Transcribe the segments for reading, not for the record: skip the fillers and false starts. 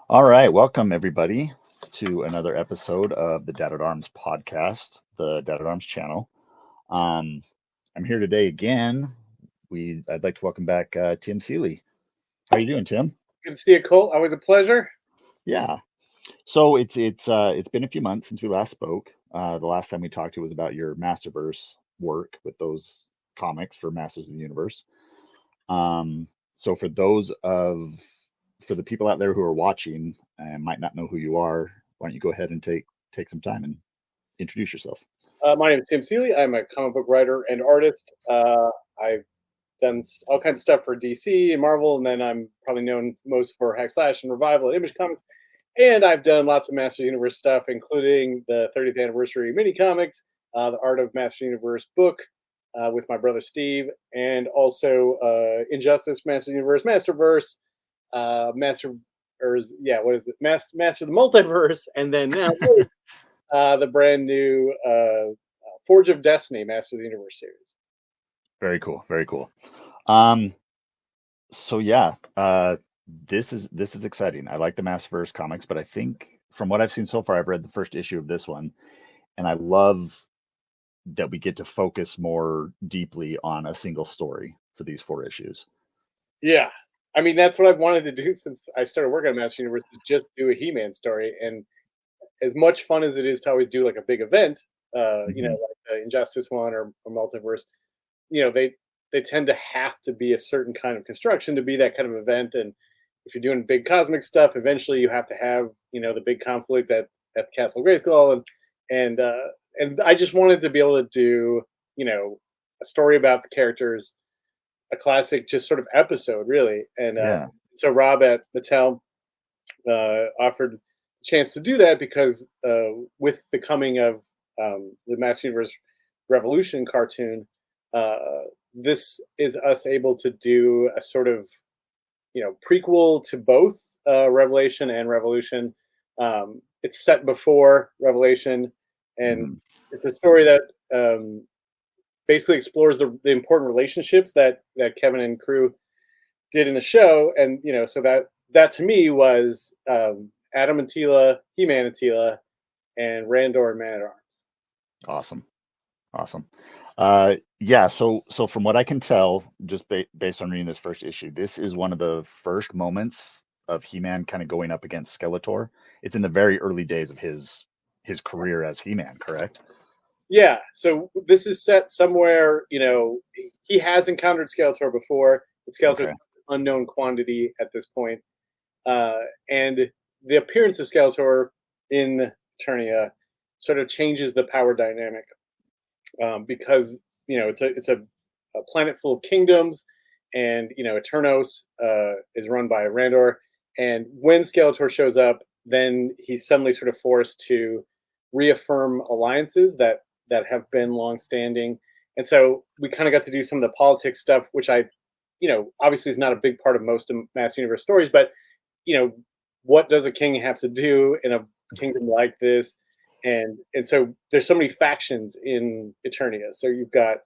All right, welcome everybody to another episode of the Dad at Arms podcast, the Dad at Arms channel. Um, I'm here today again. I'd like to welcome back Tim Seeley. How you doing, Tim? Good to see you, Colt. Always a pleasure. Yeah. So it's been a few months since we last spoke. The last time we talked to was about your Masterverse work with those comics for Masters of the Universe. Um, so for the people out there who are watching and might not know who you are, why don't you go ahead and take some time and introduce yourself? My name is Tim Seeley. I'm a comic book writer and artist. I've done all kinds of stuff for DC and Marvel, and then I'm probably known most for Hack Slash and Revival and Image Comics. And I've done lots of Master Universe stuff, including the 30th anniversary mini comics, the Art of Master Universe book with my brother Steve, and also Injustice, Master Universe, Masterverse, Master, what is it? Master the Multiverse, and then now the brand new Forge of Destiny Master of the Universe series. Very cool, very cool. Um, so yeah, this is exciting. I like the Masterverse comics, but I think from what I've seen so far, I've read the first issue of this one, and I love that we get to focus more deeply on a single story for these four issues. Yeah, I mean that's what I've wanted to do since I started working on Master Universe, is just do a He-Man story. And as much fun as it is to always do like a big event, Hmm. like the Injustice one or Multiverse, they tend to have to be a certain kind of construction to be that kind of event. And if you're doing big cosmic stuff, eventually you have to have the big conflict at the Castle Grayskull, and uh, and I just wanted to be able to do a story about the characters, a classic just sort of episode really. And Yeah. so Rob at Mattel offered a chance to do that because with the coming of the Master Universe Revolution cartoon, uh, this is us able to do a sort of prequel to both Revelation and Revolution. It's set before Revelation, and Hmm. it's a story that basically explores the important relationships that Kevin and crew did in the show. And so that to me was Adam and Tila, He-Man and Tila, and Randor and Man at Arms. Awesome. Awesome. Yeah, so from what I can tell, just based on reading this first issue, this is one of the first moments of He-Man kind of going up against Skeletor. It's in the very early days of his career as He-Man, correct? Yeah, so this is set somewhere. He has encountered Skeletor before, but Skeletor's Okay. an unknown quantity at this point. And the appearance of Skeletor in Eternia sort of changes the power dynamic, because it's a planet full of kingdoms, and Eternos is run by Randor. And when Skeletor shows up, then he's suddenly sort of forced to reaffirm alliances that have been long-standing. And so we kind of got to do some of the politics stuff, which obviously is not a big part of most of Master Universe stories, but you know, what does a king have to do in a kingdom like this? And so there's so many factions in Eternia. So you've got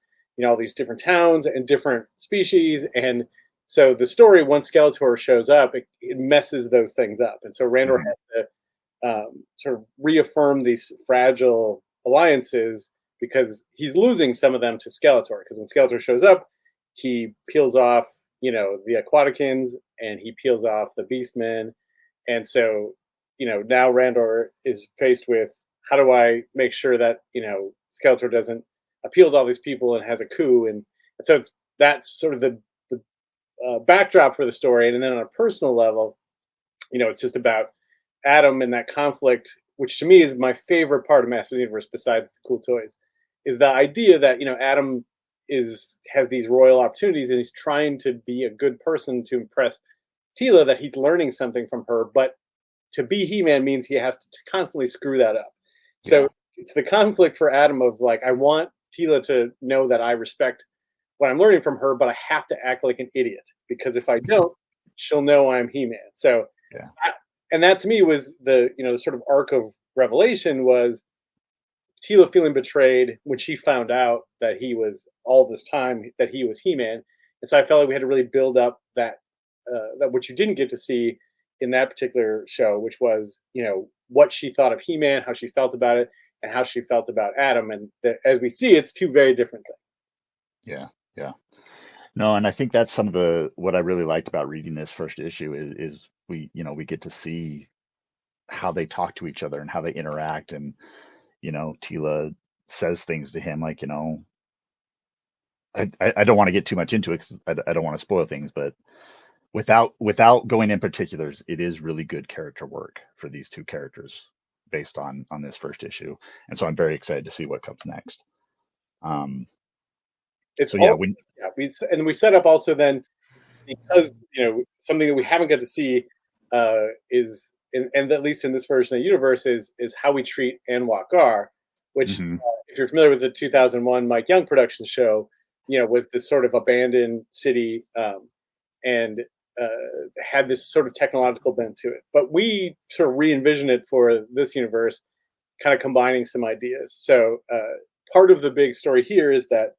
all these different towns and different species, and so the story, once Skeletor shows up, it messes those things up. And so Randor Hmm. has to sort of reaffirm these fragile alliances because he's losing some of them to Skeletor. Because when Skeletor shows up, he peels off the Aquaticans, and he peels off the Beastmen. And so now Randor is faced with, how do I make sure that Skeletor doesn't appeal to all these people and has a coup? And so that's sort of the backdrop for the story. And then on a personal level, it's just about Adam and that conflict, which to me is my favorite part of Master of the Universe, besides the cool toys, is the idea that Adam has these royal opportunities, and he's trying to be a good person to impress Tila, that he's learning something from her, but to be He-Man means he has to constantly screw that up. So Yeah. it's the conflict for Adam of like, I want Tila to know that I respect what I'm learning from her, but I have to act like an idiot, because if I don't, she'll know I'm He-Man. So, Yeah. and that to me was the sort of arc of Revelation, was Tila feeling betrayed when she found out that he was, all this time, that he was He-Man. And so I felt like we had to really build up that which you didn't get to see in that particular show, which was, what she thought of He-Man, how she felt about it, and how she felt about Adam. And as we see, it's two very different things. Yeah, yeah. No, and I think that's some of the what I really liked about reading this first issue is we, we get to see how they talk to each other and how they interact. And, Tila says things to him like, I don't want to get too much into it because I don't want to spoil things, but without going in particulars, it is really good character work for these two characters based on this first issue. And so I'm very excited to see what comes next. It's So yeah, all, yeah, we set up also then, because something that we haven't got to see is, and at least in this version of the universe, is how we treat Anwar Gar, which, hmm if you're familiar with the 2001 Mike Young production show, was this sort of abandoned city, and had this sort of technological bent to it. But we sort of re-envision it for this universe, kind of combining some ideas. So part of the big story here is that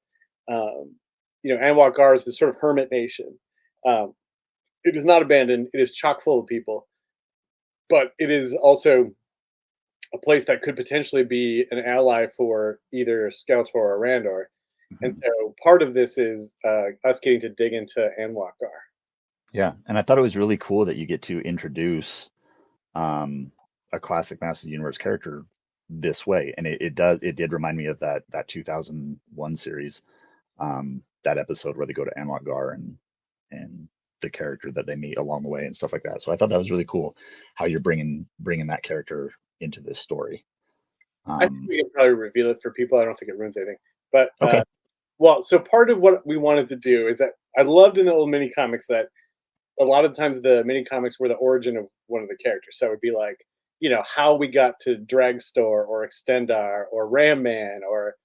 Anwar Gar is this sort of hermit nation. It is not abandoned. It is chock full of people, but it is also a place that could potentially be an ally for either Skeletor or Randor. And hmm so part of this is us getting to dig into Anwar Gar. Yeah, and I thought it was really cool that you get to introduce a classic Masters of the Universe character this way, and it did remind me of that 2001 series, that episode where they go to Anwar Gar and the character that they meet along the way and stuff like that. So I thought that was really cool how you're bringing that character into this story. I think we can probably reveal it for people. I don't think it ruins anything. But Okay. well, so part of what we wanted to do is that I loved in the old mini comics that a lot of times the mini comics were the origin of one of the characters. So it'd be like, how we got to Dragstore or Extendar or Ram Man, or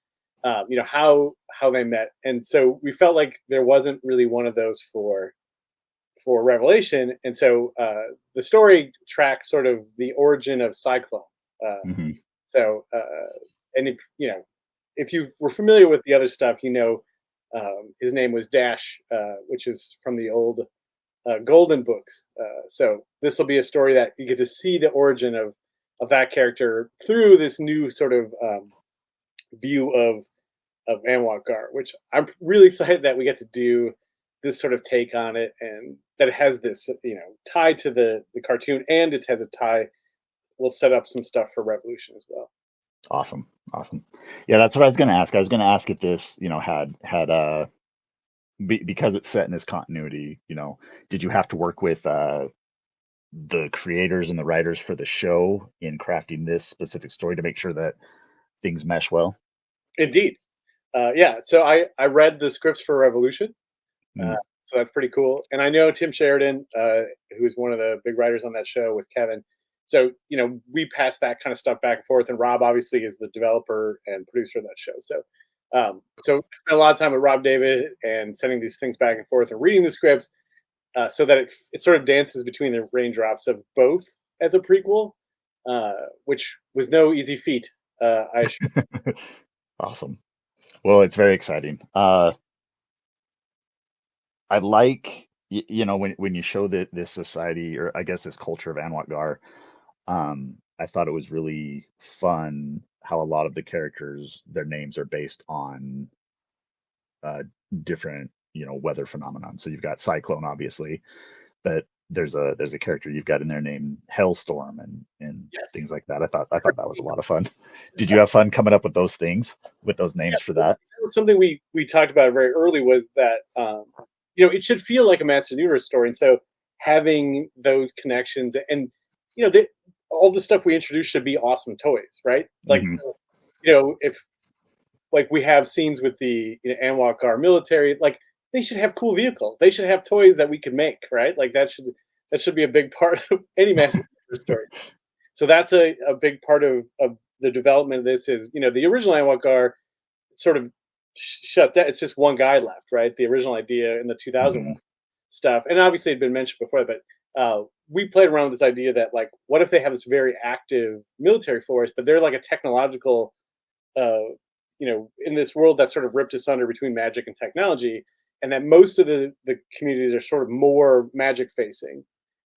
how they met. And so we felt like there wasn't really one of those for Revelation. And so the story tracks sort of the origin of Cyclone. Uh, hmm so and if you were familiar with the other stuff, his name was Dash, which is from the old Golden books. So this will be a story that you get to see the origin of that character through this new sort of view of Anwar Gar, which I'm really excited that we get to do this sort of take on it, and that it has this tie to the cartoon, and it has a tie. We'll set up some stuff for Revolution as well. Awesome. Awesome. Yeah, that's what I was going to ask. I was going to ask if this, had because it's set in this continuity, did you have to work with the creators and the writers for the show in crafting this specific story to make sure that things mesh well? Indeed. Yeah, so I read the scripts for Revolution, Mm, so that's pretty cool. And I know Tim Sheridan, who's one of the big writers on that show with Kevin. So we pass that kind of stuff back and forth, and Rob obviously is the developer and producer of that show. So I spent a lot of time with Rob David and sending these things back and forth and reading the scripts, so that it sort of dances between the raindrops of both as a prequel, which was no easy feat. I awesome. Well, it's very exciting. I like, when you show this society, or I guess this culture of Anwar Gar. I thought it was really fun how a lot of the characters, their names are based on uh, different, weather phenomenon. So you've got Cyclone, obviously, but there's a character you've got in there named Hellstorm and Yes. things like that. I thought that was a lot of fun. Did you have fun coming up with those things, with those Yeah, names for that that? was something we talked about very early, was that it should feel like a Master of the Universe story, and so having those connections, and all the stuff we introduce should be awesome toys, right? Like, hmm if like we have scenes with the Anwar Gar military, like they should have cool vehicles. They should have toys that we could make, right? Like that should be a big part of any Master of the Universe story. So that's a big part of the development of this. Is the original Anwar Gar sort of shut down. It's just one guy left, right? The original idea in the 2001 hmm stuff, and obviously it had been mentioned before, but we played around with this idea that, like, what if they have this very active military force, but they're like a technological, in this world that's sort of ripped asunder between magic and technology, and that most of the communities are sort of more magic facing,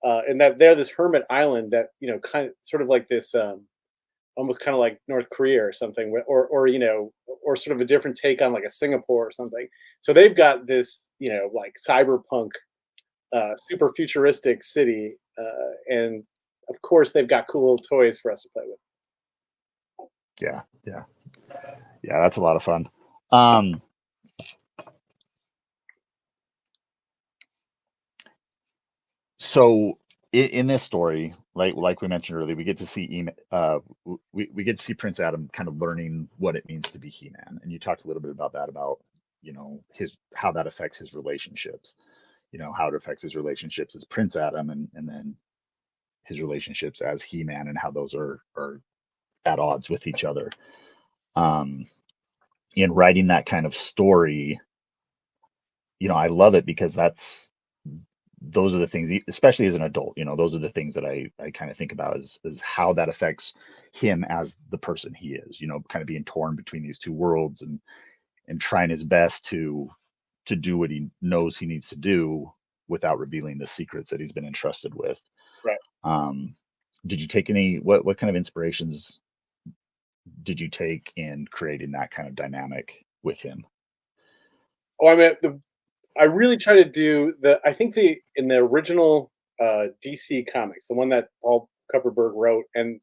and that they're this hermit island that kind of sort of like this almost kind of like North Korea or something, or or sort of a different take on like a Singapore or something. So they've got this like cyberpunk, super futuristic city, and of course they've got cool toys for us to play with. Yeah, yeah, yeah. That's a lot of fun. Um, so in this story, like we mentioned earlier, we get to see we get to see Prince Adam kind of learning what it means to be He-Man, and you talked a little bit about that, about his how that affects his relationships, how it affects his relationships as Prince Adam, and then his relationships as He-Man, and how those are at odds with each other. Um, in writing that kind of story, I love it because those are the things, especially as an adult, those are the things that I kind of think about is how that affects him as the person he is, kind of being torn between these two worlds, and trying his best to do what he knows he needs to do without revealing the secrets that he's been entrusted with. Right. Um, did you take what kind of inspirations did you take in creating that kind of dynamic with him? Oh, I mean, I really try to do I think in the original DC comics, the one that Paul Kupperberg wrote, and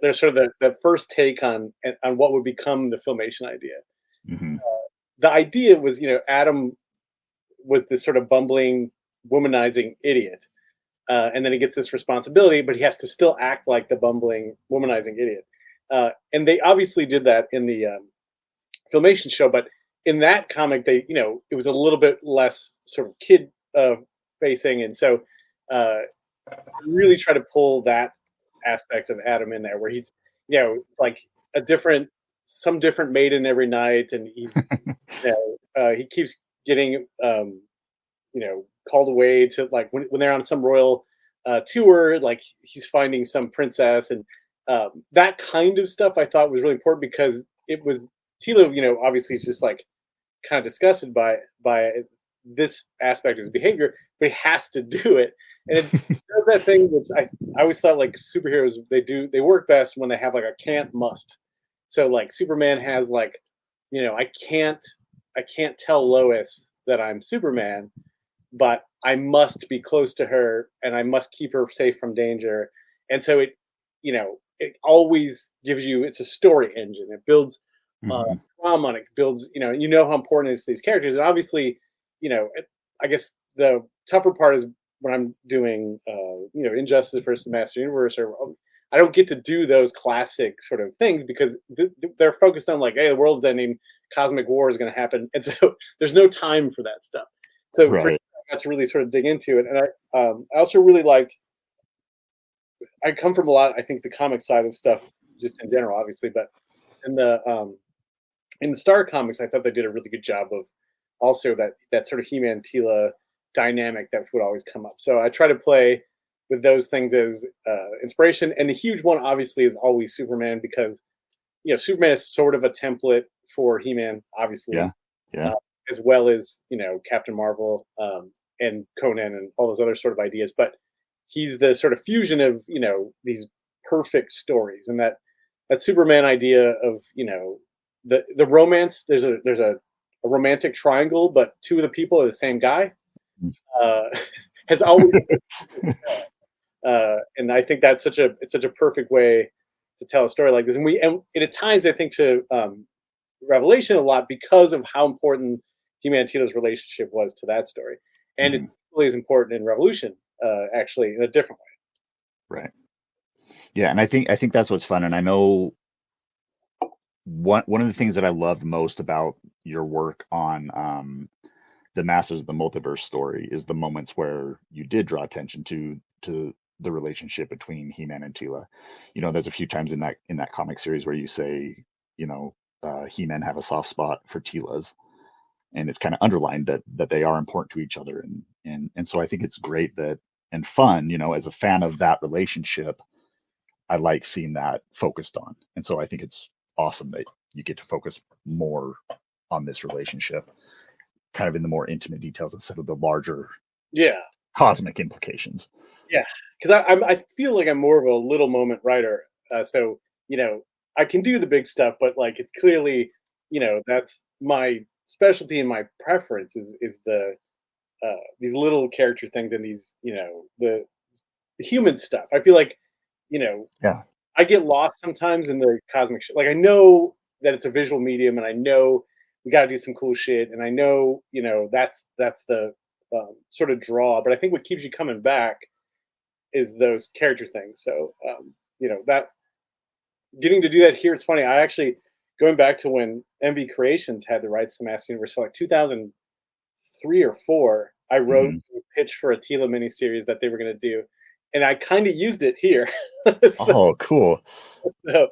there's sort of the first take on what would become the Filmation idea. Hmm. The idea was, Adam was this sort of bumbling, womanizing idiot, and then he gets this responsibility, but he has to still act like the bumbling, womanizing idiot. And they obviously did that in the Filmation show, but in that comic, it was a little bit less sort of kid facing, and so I really try to pull that aspect of Adam in there, where he's, it's like some different maiden every night, and he's, he keeps getting, called away to, like, when they're on some royal tour, like he's finding some princess, and that kind of stuff I thought was really important because it was Tilo, obviously he's just like kind of disgusted by this aspect of his behavior, but he has to do it. And it does that thing which I always thought, like, superheroes, they work best when they have like a can't must. So like Superman has, like, I can't tell Lois that I'm Superman, but I must be close to her and I must keep her safe from danger. And so it always gives you, it's a story engine. It builds Hmm. drama, and it builds, how important it is to these characters. And obviously, I guess the tougher part is when I'm doing, Injustice versus the Master Universe, or I don't get to do those classic sort of things because they're focused on, like, hey, the world's ending, cosmic war is going to happen, and so there's no time for that stuff. So for Right. I got to really sort of dig into it, and I also really liked. I come from a lot, I think, the comic side of stuff, just in general, obviously, but in the Star comics, I thought they did a really good job of also that sort of He-Man Tila dynamic that would always come up. So I try to play with those things as inspiration, and the huge one obviously is always Superman, because Superman is sort of a template for He-Man, obviously, Yeah. Yeah. as well as Captain Marvel, and Conan and all those other sort of ideas. But he's the sort of fusion of these perfect stories, and that Superman idea of the romance. There's a romantic triangle, but two of the people are the same guy. Uh, has always, and I think that's it's such a perfect way to tell a story like this, and it ties, I think, to Revelation a lot because of how important He-Man and Tito's relationship was to that story, and it's Hmm. equally as important in Revolution, actually, in a different way. Right. Yeah, and I think that's what's fun. And I know one of the things that I loved most about your work on the Masters of the Multiverse story is the moments where you did draw attention to the relationship between He-Man and Teela. There's a few times in that comic series where you say, He-Man have a soft spot for Teela's, and it's kind of underlined that they are important to each other, and so I think it's great that, and fun, as a fan of that relationship, I like seeing that focused on. And so I think it's awesome that you get to focus more on this relationship, kind of in the more intimate details instead of the larger Yeah, cosmic implications. Yeah, because I feel like I'm more of a little moment writer. So I can do the big stuff, but like it's clearly that's my specialty and my preference is the these little character things and these the human stuff. I feel like you know Yeah. I get lost sometimes in the cosmic shit. Like I know that it's a visual medium, and I know we got to do some cool shit, and I know that's the sort of draw. But I think what keeps you coming back is those character things. So that getting to do that here is funny. I actually going back to when MV Creations had the rights to Master Universe, so like 2003 or four. I wrote Hmm. a pitch for a Tila miniseries that they were going to do, and I kind of used it here. so, Oh, cool. so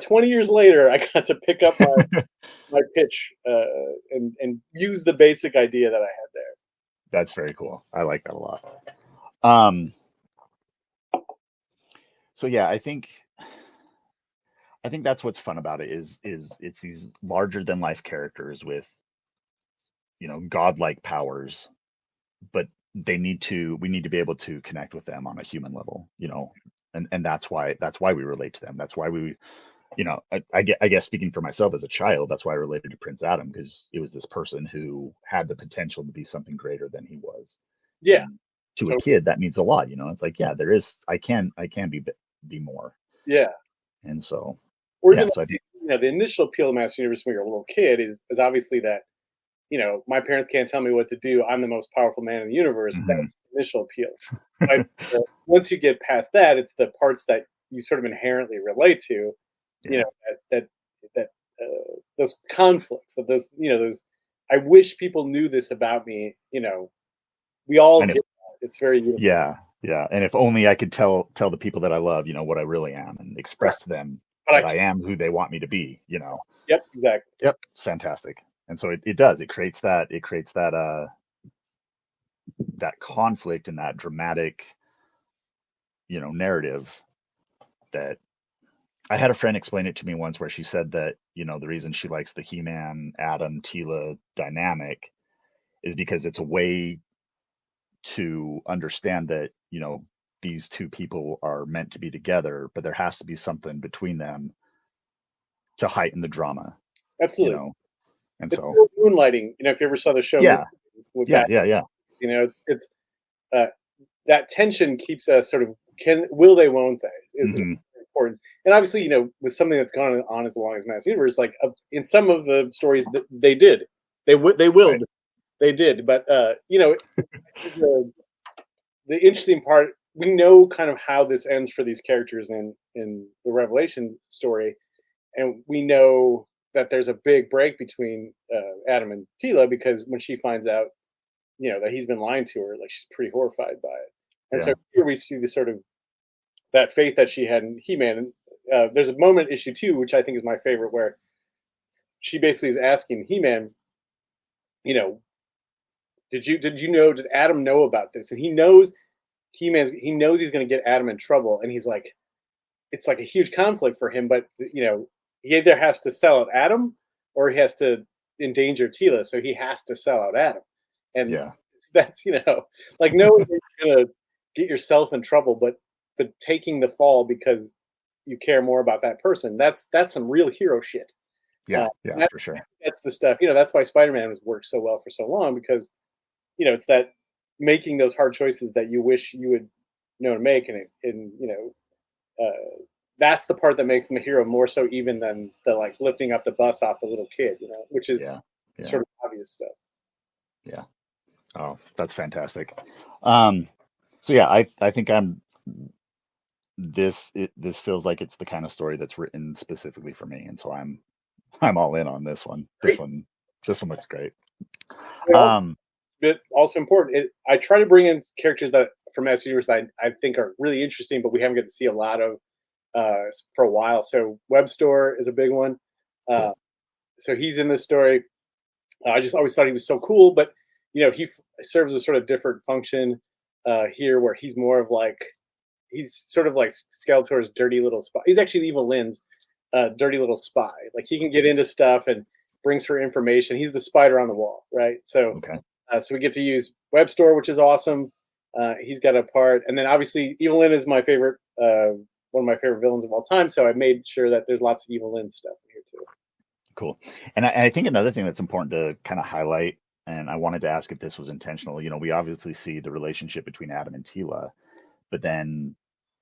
20 years later, I got to pick up my pitch and use the basic idea that I had there. That's very cool. I like that a lot. Um, so yeah, I think that's what's fun about it is it's these larger than life characters with, godlike powers, but we need to be able to connect with them on a human level, and that's why we relate to them. That's why I guess speaking for myself as a child, that's why I related to Prince Adam, because it was this person who had the potential to be something greater than he was. Yeah. And to a So kid, that means a lot, it's like, yeah, there is, I can be more. yeah. And so, Or even yeah, so I think, the initial appeal of Master Universe when you're a little kid is obviously that my parents can't tell me what to do. I'm the most powerful man in the universe. That's mhm. the initial appeal. But once you get past that, it's the parts that you sort of inherently relate to. You Yeah. know that those conflicts, that those. I wish people knew this about me. We all And if get that. It's very universal. Yeah, yeah. And if only I could tell the people that I love, what I really am, and Right. express to them But I that I can't. am who they want me to be. Yep, exactly. Yep, it's fantastic. And so it does. It creates that that conflict and that dramatic, narrative that I had a friend explain it to me once, where she said that, the reason she likes the He-Man Adam Tila dynamic is because it's a way to understand that, these two people are meant to be together, but there has to be something between them to heighten the drama, you Absolutely. know? And It's so, still moonlighting. If you ever saw the show Moonlighting yeah, with yeah, Matt, yeah, yeah. it's uh, that tension keeps us sort of will they, won't they is Hmm. important. And obviously, with something that's gone on as long as Mass Universe, like in some of the stories that they did, they Right. willed, they did. But the the interesting part, we know kind of how this ends for these characters in the Revelation story, and we know that there's a big break between Adam and Tila, because when she finds out, that he's been lying to her, like she's pretty horrified by it. And so Yeah. here we see the sort of that faith that she had in He-Man. There's a moment issue 2, which I think is my favorite, where she basically is asking He-Man, you know, did Adam know about this? And he knows he knows he's going to get Adam in trouble, and he's like, it's like a huge conflict for him, but he either has to sell out Adam or he has to endanger Tila, so he has to sell out Adam, and Yeah. that's like knowing that you're gonna get yourself in trouble, but taking the fall because you care more about that person. That's some real hero shit. Yeah. Yeah, That, for sure. that's the stuff. That's why Spider-Man has worked so well for so long, because it's that making those hard choices that you wish you would know to make, uh, that's the part that makes him a hero more so even than the like lifting up the bus off the little kid, which is Yeah. Yeah. sort of obvious stuff. Yeah. Oh, that's fantastic. Um, so yeah, I think this feels like it's the kind of story that's written specifically for me, and so I'm all in on this one. This Great. one this one looks great. Well, Um, but also important. I try to bring in characters that from Master Universe I think are really interesting, but we haven't got to see a lot of for a while. So Web Store is a big one. Uh, cool. so he's in this story. I just always thought he was so cool, but he serves a sort of different function here, where he's more of like he's sort of like Skeletor's dirty little spy. He's actually Evil Lynn's dirty little spy. Like he can get into stuff and brings her information. He's the spider on the wall, right? So Okay. so we get to use Web Store, which is awesome. He's got a part, and then obviously Evelyn is my favorite, one of my favorite villains of all time. So I made sure that there's lots of Evelyn stuff in here too. Cool. And I think another thing that's important to kind of highlight, and I wanted to ask if this was intentional. We obviously see the relationship between Adam and Tila, but then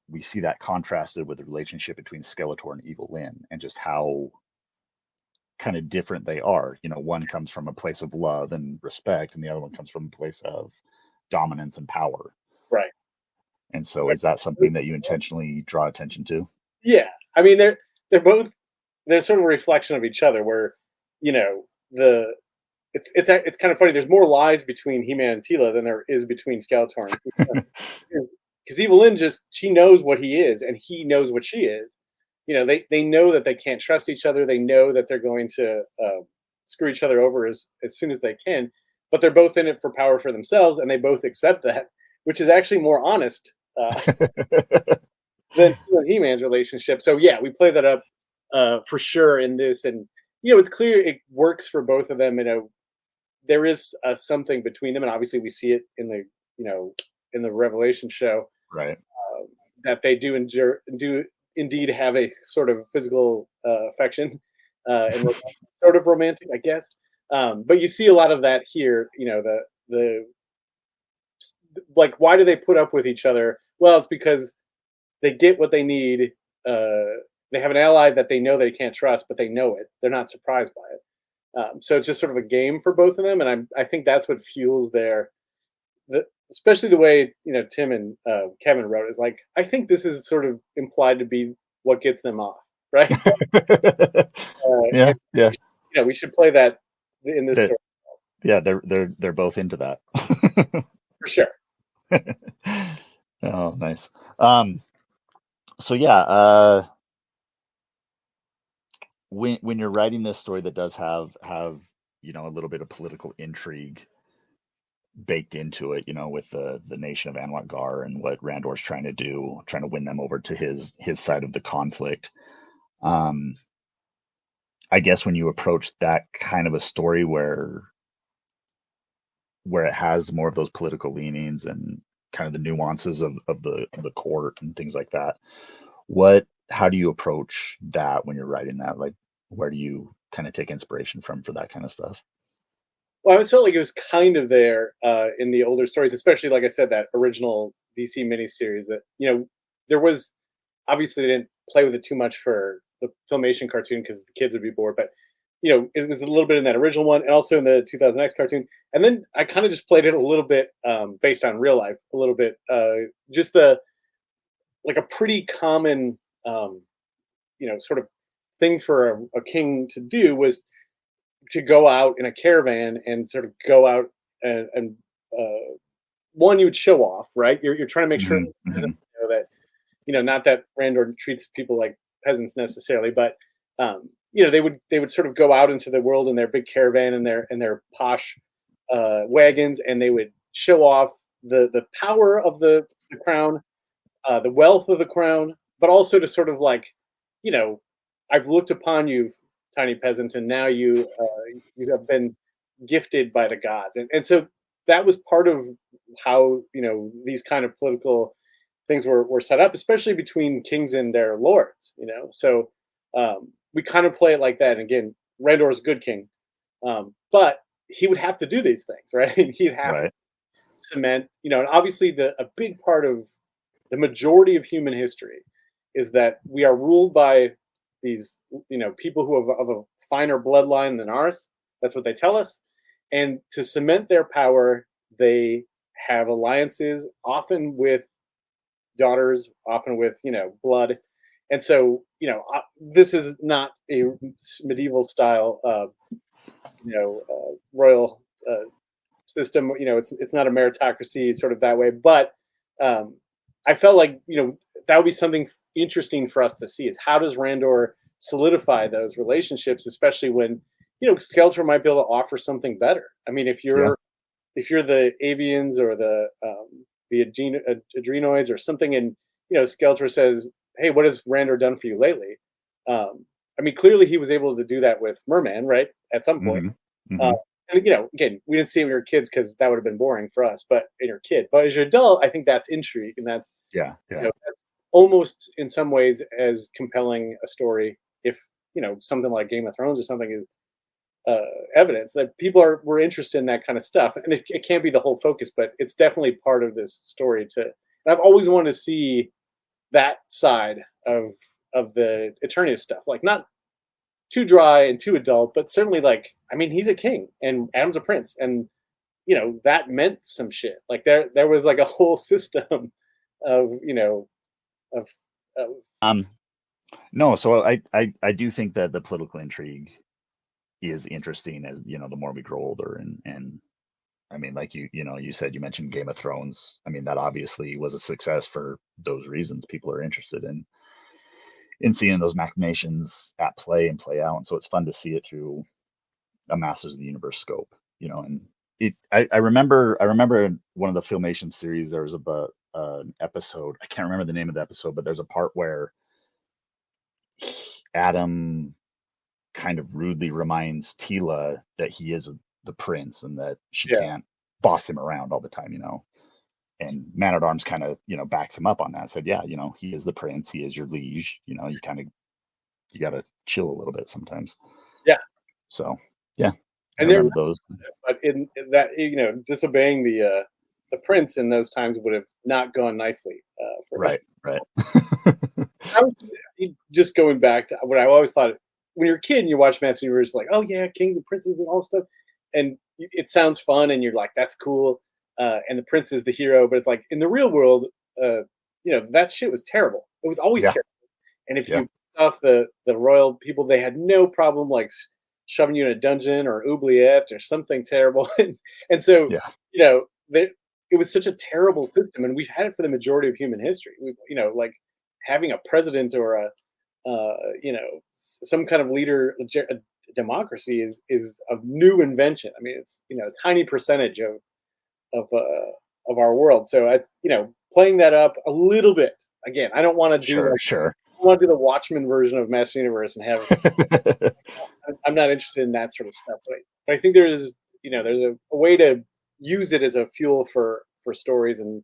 we see that contrasted with the relationship between Skeletor and Evil Lyn, and just how kind of different they are. One comes from a place of love and respect, and the other one comes from a place of dominance and power. Right. And so, is that something that you intentionally draw attention to? Yeah, I mean they're sort of a reflection of each other. Where the it's kind of funny. There's more lies between He-Man and Tila than there is between Skeletor and He-Man. Because Evelyn she knows what he is, and he knows what she is. They know that they can't trust each other. They know that they're going to screw each other over as soon as they can. But they're both in it for power for themselves, and they both accept that, which is actually more honest than He-Man's relationship. So yeah, we play that up for sure in this, and it's clear it works for both of them. There is something between them, and obviously we see it in the in the Revelation show, right? That they do indeed have a sort of physical affection and sort of romantic, I guess. But you see a lot of that here. The like, why do they put up with each other? Well, it's because they get what they need. They have an ally that they know they can't trust, but they know it. They're not surprised by it. So it's just sort of a game for both of them, and I think that's what fuels especially the way Tim and Kevin wrote it. Is like, I think this is sort of implied to be what gets them off, right? Yeah, yeah. We should play that in this story. Yeah, they're both into that. For sure. Oh, nice. So yeah, when you're writing this story that does have a little bit of political intrigue baked into it, with the nation of Anwar Gar and what Randor's trying to win them over to his side of the conflict. I guess when you approach that kind of a story where it has more of those political leanings and kind of the nuances of the court and things like that, how do you approach that when you're writing that? Like, where do you kind of take inspiration from for that kind of stuff? Well, I always felt like it was kind of there in the older stories, especially, like I said, that original DC miniseries. That there was, obviously they didn't play with it too much for the Filmation cartoon because the kids would be bored, but it was a little bit in that original one, and also in the 2000X cartoon. And then I kind of just played it a little bit based on real life, a little bit, just a pretty common, sort of thing for a king to do was to go out in a caravan and sort of go out and one, you would show off, right? You're trying to make sure that not that Randor treats people like peasants necessarily, but they would sort of go out into the world in their big caravan and their posh wagons, and they would show off the power of the crown, the wealth of the crown, but also to sort of like, I've looked upon you, tiny peasant, and now you have been gifted by the gods, and so that was part of how these kind of political things were set up, especially between kings and their lords. So we kind of play it like that. And again, Randor's a good king, but he would have to do these things, right? He'd have to cement, and obviously a big part of the majority of human history is that we are ruled by these, people who have of a finer bloodline than ours. That's what they tell us. And to cement their power, they have alliances, often with daughters, often with, blood. And so, this is not a medieval style, royal system. It's not a meritocracy sort of that way. But I felt like, that would be something interesting for us to see, is how does Randor solidify those relationships, especially when, Skeletor might be able to offer something better. I mean, if you're the avians or the adrenoids or something, and Skeletor says, "Hey, what has Randor done for you lately?" I mean, clearly he was able to do that with Merman, right? At some point, And again, we didn't see it when we were kids because that would have been boring for us. But in your kid, but as your adult, I think that's intrigue, and that's Yeah, yeah. that's almost in some ways as compelling a story. If something like Game of Thrones or something is evidence that people were interested in that kind of stuff, and it can't be the whole focus, but it's definitely part of this story. And I've always wanted to see that side of the Eternia stuff, like not too dry and too adult, but certainly like I mean he's a king and Adam's a prince, and that meant some shit. Like there was like a whole system of of, of Um, no, so I do think that the political intrigue is interesting as the more we grow older, and I mean, like you said, you mentioned Game of Thrones. I mean, that obviously was a success for those reasons. People are interested in seeing those machinations at play and play out, and so it's fun to see it through a Masters of the Universe scope. And I remember one of the Filmation series there was about an episode. I can't remember the name of the episode, but there's a part where Adam kind of rudely reminds Tila that he is the prince and that she yeah. can't boss him around all the time. And Man at Arms kind of, backs him up on that. Said, yeah, he is the prince, he is your liege. You gotta chill a little bit sometimes. Yeah. So yeah, I And there, remember those. but in that disobeying the prince in those times would have not gone nicely for Right, right. I was, just going back to what I always thought when you're a kid and you watch Master Universe, like, oh yeah, kings and princes and all this stuff, and it sounds fun, and you're like, that's cool, and the prince is the hero, but it's like in the real world, that shit was terrible. It was always Yeah, terrible, and if yeah, you off the royal people, they had no problem like shoving you in a dungeon or oubliette or something terrible, and so yeah, they, it was such a terrible system, and we've had it for the majority of human history. We like having a president or some kind of leader, a democracy is a new invention. I mean, it's a tiny percentage of our world. So playing that up a little bit. Again, I don't want to do sure, like sure. I want to do the Watchmen version of Master Universe and have. I'm not interested in that sort of stuff, but I think there's a way to use it as a fuel for stories, um,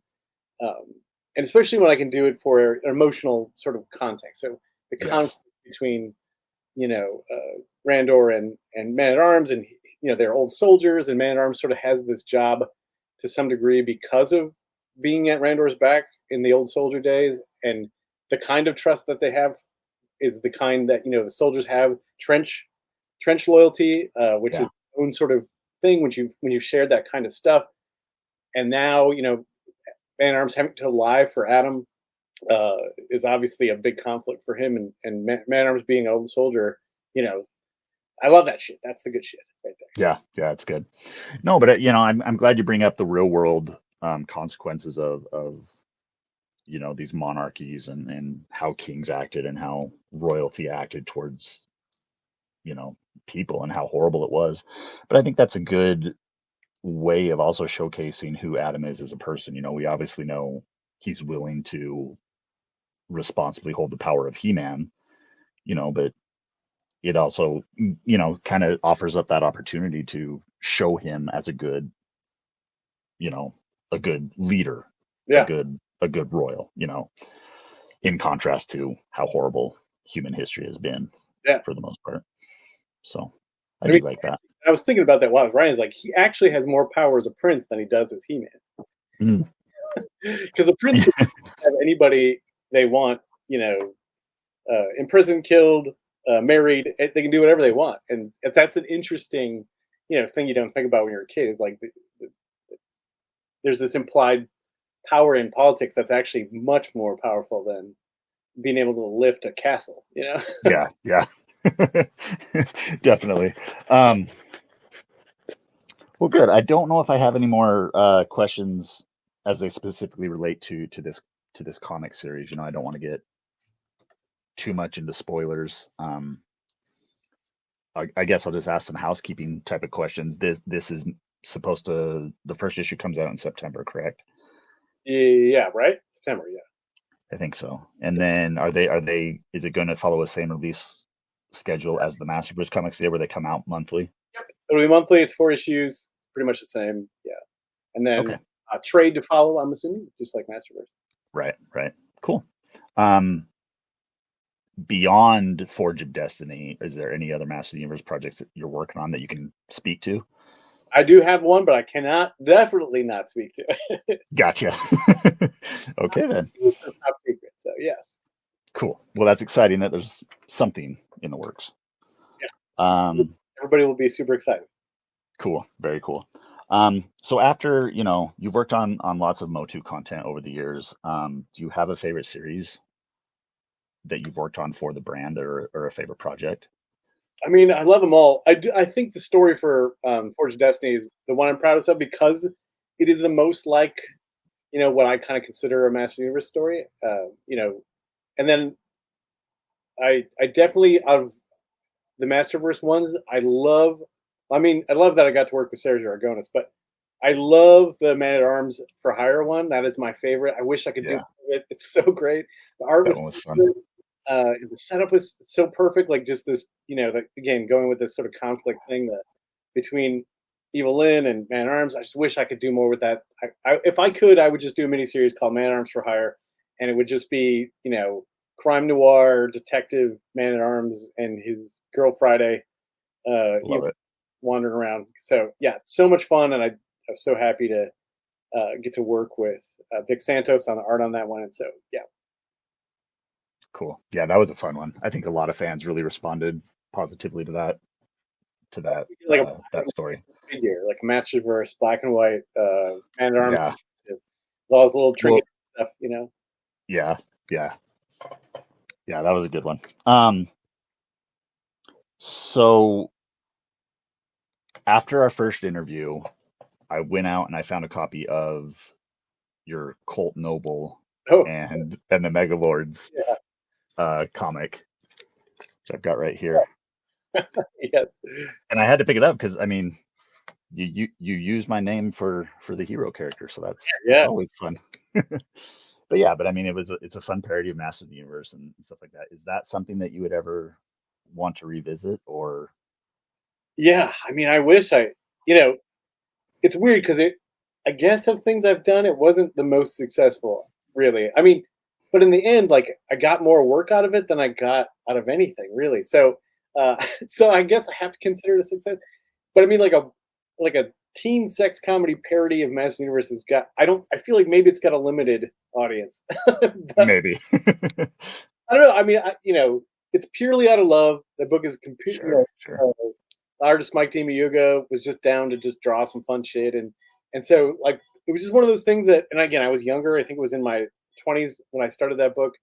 and especially when I can do it for an emotional sort of context. So the conflict Yes, between Randor and Man at Arms, and they're old soldiers, and Man at Arms sort of has this job to some degree because of being at Randor's back in the old soldier days, and the kind of trust that they have is the kind that the soldiers have trench loyalty, which is yeah, its own sort of thing when you've shared that kind of stuff, and now Man at Arms having to lie for Adam uh, is obviously a big conflict for him, and Man at Arms being an old soldier, you know, I love that shit. That's the good shit right there. yeah, yeah. It's good. No, but I'm glad you bring up the real world consequences of these monarchies and how kings acted and how royalty acted towards you know people and how horrible it was. But I think that's a good way of also showcasing who Adam is as a person. We obviously know he's willing to responsibly hold the power of He-Man, but it also, kind of offers up that opportunity to show him as you know, a good leader, a Yeah, good royal, in contrast to how horrible human history has been yeah. for the most part. So I I mean, do like that. I was thinking about that while Ryan's like, he actually has more power as a prince than he does as He-Man, Mm. because a prince can have anybody they want, imprisoned, killed, married. They can do whatever they want, and that's an interesting, thing you don't think about when you're a kid. Is like there's this implied power in politics that's actually much more powerful than being able to lift a castle. Yeah, yeah. Definitely. Um, well, good. I don't know if I have any more questions as they specifically relate to this comic series. I don't want to get too much into spoilers. I guess I'll just ask some housekeeping type of questions. This is supposed to the first issue comes out in September, correct? Yeah, right. September. Yeah. I think so. And then are they is it going to follow the same release schedule as the Masterverse comics did, where they come out monthly? It'll be monthly. It's 4 issues, pretty much the same. Yeah, and then Okay. trade to follow. I'm assuming, just like Masterverse. Right. Right. Cool. Um, Beyond Forge of Destiny, is there any other Master of the Universe projects that you're working on that you can speak to? I do have one, but I cannot definitely not speak to it. Gotcha. Okay then. It's a top secret. So yes, Cool. Well, that's exciting that there's something in the works. yeah, everybody will be super excited. Cool. Very cool. So after, you've worked on lots of MOTU content over the years, do you have a favorite series that you've worked on for the brand or a favorite project? I mean, I love them all. I do. I think the story for Forge of Destiny is the one I'm proudest of because it is the most like what I kind of consider a Master Universe story. And then I definitely of the Masterverse ones, I love. I mean, I love that I got to work with Sergio Aragonis, but I love the Man at Arms for Hire one. That is my favorite. I wish I could do Yeah, it. It's so great. The art that was one was so fun. good. The setup was so perfect. Like just this, again, going with this sort of conflict thing that between Evil Lyn and Man at Arms. I just wish I could do more with that. If I could, I would just do a miniseries called Man at Arms for Hire, and it would just be, crime noir detective Man at Arms and his girl Friday, Love it. wandering around. So yeah, so much fun, and I'm so happy to get to work with Vic Santos on the art on that one. And so yeah, Cool. Yeah, that was a fun one. I think a lot of fans really responded positively like a that story. figure, like a Masterverse, black and white, Man at Arms, Yeah. with all those little Well, trinket stuff. yeah, yeah, yeah, that was a good one. So after our first interview, I went out and I found a copy of your Colt Noble Oh and the Megalords yeah, comic, which I've got right here. yes, And I had to pick it up because I mean, you use my name for the hero character, so that's yeah. always fun. But yeah, but I mean, it's a fun parody of Masters of the Universe and stuff like that. Is that something that you would ever want to revisit, or Yeah, I mean, I wish you know, it's weird because I guess of things I've done, it wasn't the most successful, really. I mean, but in the end, like I got more work out of it than I got out of anything, really. So, so I guess I have to consider it a success. But I mean, like a teen sex comedy parody of Master Universe has got. I feel like maybe it's got a limited audience, but maybe? I don't know. I mean, it's purely out of love. The book is Sure, sure. artist Mike DiMiuga was just down to just draw some fun shit, and so like it was just one of those things that. And again, I was younger. I think it was in my 20s when I started that book,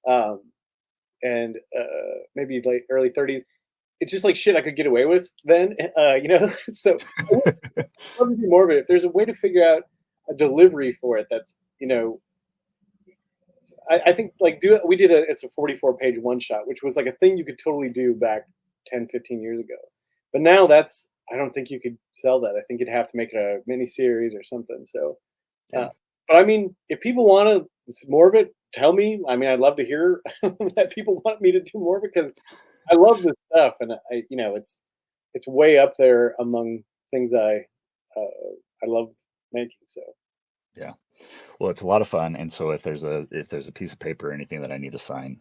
um, and maybe late early 30s. It's just like shit I could get away with then, So I would love to do more of it. If there's a way to figure out a delivery for it, that's I think like we did it's a 44-page one shot, which was like a thing you could totally do back 10, 15 years ago. But now I don't think you could sell that. I think you'd have to make it a mini series or something. So, Yeah. but I mean, if people want more of it, tell me. I mean, I'd love to hear that people want me to do more because I love this stuff, and it's way up there among things I love making. So Yeah. Well, it's a lot of fun, and so if there's a piece of paper or anything that I need to sign,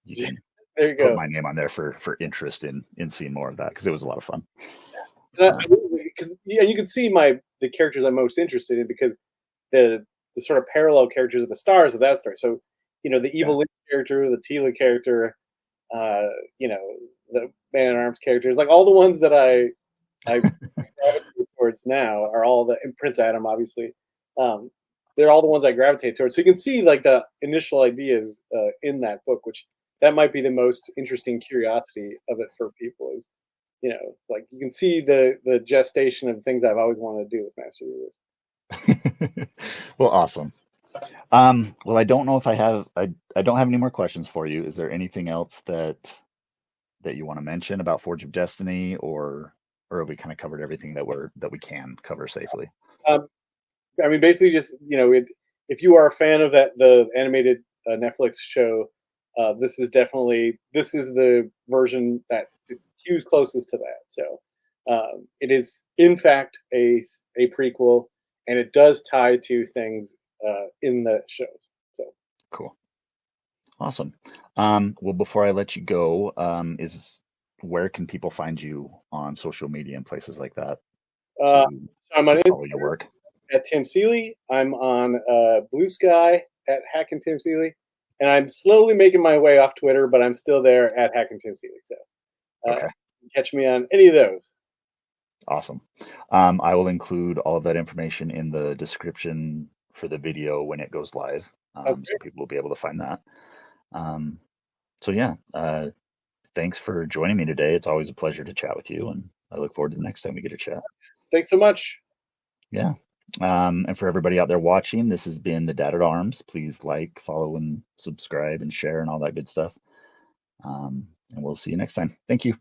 you can there you put go. my name on there for interest in seeing more of that because it was a lot of fun. Because you can see the characters I'm most interested in because the sort of parallel characters are the stars of that story. So the Yeah. evil Lyn character, the Tila character, uh, you know the Man at Arms characters, like all the ones that I gravitate towards now are all and Prince Adam, obviously. Um, they're all the ones I gravitate towards. So you can see like the initial ideas in that book, which that might be the most interesting curiosity of it for people is, like you can see the gestation of things I've always wanted to do with Master Well, awesome. Well, I don't know if I don't have any more questions for you. Is there anything else that you want to mention about Forge of Destiny, or have we kind of covered everything that we can cover safely? Readers. I mean, basically, just if you are a fan of the animated Netflix show, this is the version that is Q's closest to that. So It is, in fact, a prequel, and it does tie to things in the shows. So, Cool. Awesome. Well, before I let you go, is where can people find you on social media and places like that uh, to so I'm on follow your Instagram work? at Tim Seeley. I'm on Blue Sky at Hack and Tim Seeley, and I'm slowly making my way off Twitter, but I'm still there at Hack and Tim Seeley. So Okay. catch me on any of those. Awesome. I will include all of that information in the description for the video when it goes live, Okay. so people will be able to find that. Um, so yeah, thanks for joining me today. It's always a pleasure to chat with you, and I look forward to the next time we get a chat. Thanks so much. Yeah. And for everybody out there watching, this has been the Dad at Arms. Please like, follow, and subscribe, and share, and all that good stuff. And we'll see you next time. Thank you.